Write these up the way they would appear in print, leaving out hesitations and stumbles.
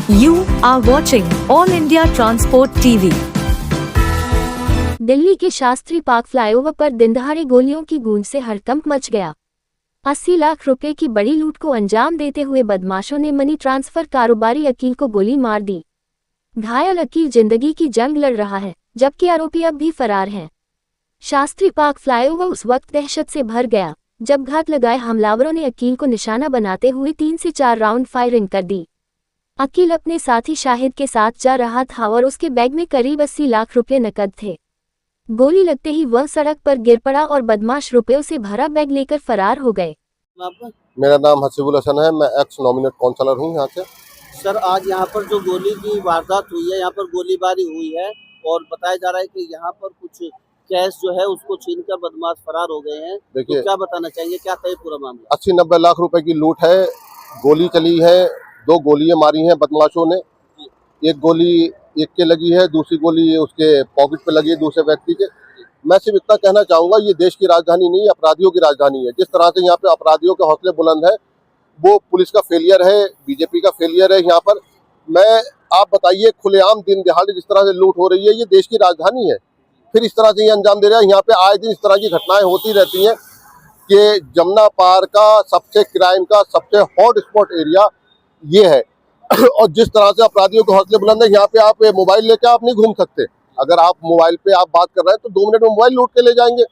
You are watching All India Transport TV. Delhi के Shastri park flyover पर दिनदहाड़े गोलियों की गूंज से हड़कंप मच गया। 80 लाख रुपए की बड़ी लूट को अंजाम देते हुए बदमाशों ने मनी ट्रांसफर कारोबारी अकील को गोली मार दी। घायल अकील जिंदगी की जंग लड़ रहा है, जबकि आरोपी अब भी फरार हैं। शास्त्री पार्क फ्लाईओवर उस वक्त दहशत से भर गया जब घात लगाए हमलावरों ने अकील को निशाना बनाते हुए 3 से 4 राउंड फायरिंग कर दी। अकील अपने साथी शाहिद के साथ जा रहा था और उसके बैग में करीब 80 लाख रुपए नकद थे। गोली लगते ही वह सड़क पर गिर पड़ा और बदमाश रुपयों से भरा बैग लेकर फरार हो गए। मेरा नाम हसीबुल हसन है, मैं एक्स नॉमिनेट काउंसलर हूँ यहाँ से। सर, आज यहाँ पर जो गोली की वारदात हुई है, यहाँ पर गोलीबारी हुई है और बताया जा रहा है कि यहाँ पर कुछ कैश जो है उसको छीनकर बदमाश फरार हो गए हैं। देखिए, तो क्या बताना चाहेंगे, क्या है पूरा मामला? 80-90 लाख रुपए की लूट है। गोली चली है, 2 गोलियां मारी हैं बदमाशों ने। एक गोली एक के लगी है, दूसरी गोली उसके पॉकेट पे लगी है दूसरे व्यक्ति के। मैं सिर्फ इतना कहना चाहूंगा, ये देश की राजधानी नहीं है, अपराधियों की राजधानी है। जिस तरह से यहाँ पे अपराधियों के हौसले बुलंद है, वो पुलिस का फेलियर है, बीजेपी का फेलियर है यहाँ पर। आप बताइए, खुलेआम दिन दिहाड़े जिस तरह से लूट हो रही है, ये देश की राजधानी है, फिर इस तरह से ये अंजाम दे रहा है। यहाँ पे आए दिन इस तरह की घटनाएं होती रहती हैं कि जमुना पार का सबसे क्राइम का सबसे हॉट स्पॉट एरिया ये है। और जिस तरह से अपराधियों के हौसले बुलंद है, यहाँ पे आप मोबाइल लेके आप नहीं घूम सकते। अगर आप मोबाइल पे आप बात कर रहे हैं तो 2 मिनट में मोबाइल लूट के ले जाएंगे।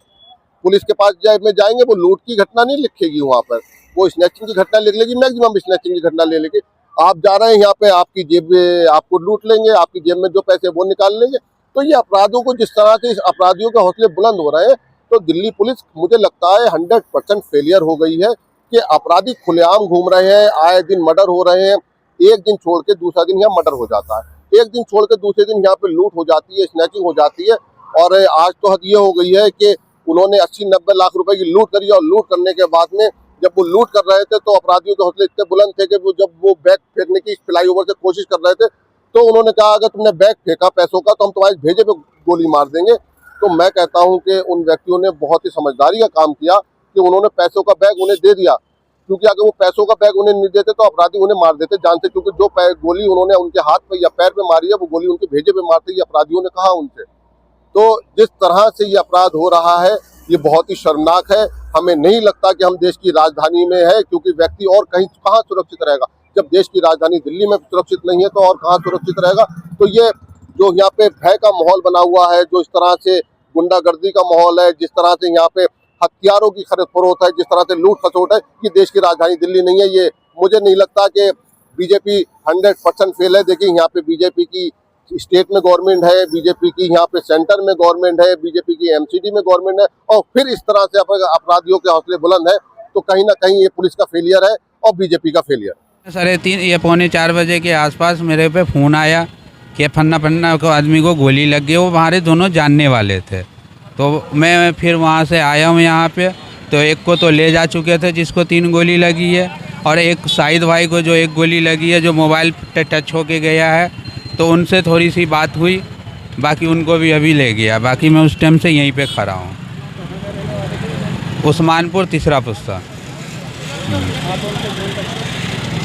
पुलिस के पास में जाएंगे, वो लूट की घटना नहीं लिखेगी वहाँ पर, वो स्नैचिंग की घटना लिख लेगी, मैक्सिमम स्नैचिंग की घटना ले लेगी। आप जा रहे हैं यहाँ पे, आपकी जेब में आपको लूट लेंगे, आपकी जेब में जो पैसे वो निकाल लेंगे। तो ये अपराधियों को जिस तरह से अपराधियों के हौसले बुलंद हो रहे हैं, तो दिल्ली पुलिस मुझे लगता है 100% फेलियर हो गई है कि अपराधी खुलेआम घूम रहे हैं। आए दिन मर्डर हो रहे हैं, एक दिन छोड़ के दूसरा दिन यहाँ मर्डर हो जाता है, एक दिन छोड़ के दूसरे दिन यहाँ पे लूट हो जाती है, स्नैचिंग हो जाती है। और आज तो हद ये हो गई है कि उन्होंने 80-90 लाख रुपए की लूट करी, और लूट करने के बाद में जब वो लूट कर रहे थे तो अपराधियों के हौसले इतने बुलंद थे कि वो जब वो बैग फेंकने की फ्लाईओवर से कोशिश कर रहे थे तो उन्होंने कहा, अगर तुमने बैग फेंका पैसों का तो हम तुम्हारे भेजे पे गोली मार देंगे। तो मैं कहता हूं कि उन व्यक्तियों ने बहुत ही समझदारी का काम किया कि उन्होंने पैसों का बैग उन्हें दे दिया, क्योंकि अगर वो पैसों का बैग उन्हें नहीं देते तो अपराधी उन्हें मार देते जान से। क्योंकि जो गोली उन्होंने उनके हाथ पे या पैर पे मारी है, वो गोली उनके भेजे पे मारते, ये अपराधियों ने कहा उनसे। तो जिस तरह से ये अपराध हो रहा है, ये बहुत ही शर्मनाक है। हमें नहीं लगता कि हम देश की राजधानी में है, क्योंकि व्यक्ति और कहीं कहाँ सुरक्षित रहेगा। जब देश की राजधानी दिल्ली में सुरक्षित नहीं है तो और कहाँ सुरक्षित रहेगा। तो ये जो यहाँ पे भय का माहौल बना हुआ है, जो इस तरह से गुंडागर्दी का माहौल है, जिस तरह से यहाँ पे हथियारों की खरीद फरोख्त है, जिस तरह से लूट खसोट है, ये देश की राजधानी दिल्ली नहीं है। ये मुझे नहीं लगता कि बीजेपी 100% फेल है। देखिए, यहाँ पे बीजेपी की स्टेट में गवर्नमेंट है, बीजेपी की यहाँ पे सेंटर में गवर्नमेंट है, बीजेपी की एमसीडी में गवर्नमेंट है, और फिर इस तरह से अपराधियों के हौसले बुलंद है। तो कहीं ना कहीं ये पुलिस का फेलियर है और बीजेपी का फेलियर। 3:30 या 3:45 बजे के आसपास मेरे पे फ़ोन आया कि फन्ना को आदमी को गोली लग गई। वो हमारे दोनों जानने वाले थे। तो मैं फिर वहाँ से आया हूँ यहाँ पे, तो एक को तो ले जा चुके थे जिसको 3 गोली लगी है, और एक शाहिद भाई को जो 1 गोली लगी है, जो मोबाइल पे टच होके गया है, तो उनसे थोड़ी सी बात हुई। बाकी उनको भी अभी ले गया। बाकी मैं उस टाइम से यहीं पे खड़ा हूँ, उस्मानपुर तीसरा पुस्ता।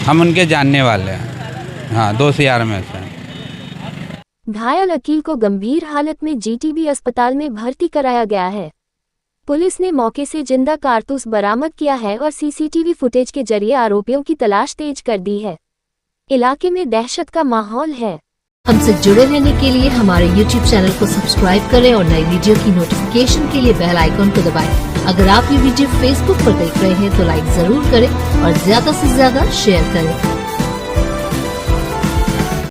हम उनके जानने वाले हैं, हाँ, 2 CR में से। घायल अकील को गंभीर हालत में जीटीबी अस्पताल में भर्ती कराया गया है। पुलिस ने मौके से जिंदा कारतूस बरामद किया है और सीसीटीवी फुटेज के जरिए आरोपियों की तलाश तेज कर दी है। इलाके में दहशत का माहौल है। हमसे जुड़े रहने के लिए हमारे YouTube चैनल को सब्सक्राइब करें और नई वीडियो की नोटिफिकेशन के लिए बेल आइकन को दबाएं। अगर आप ये वीडियो Facebook पर देख रहे हैं तो लाइक जरूर करें और ज्यादा से ज्यादा शेयर करें।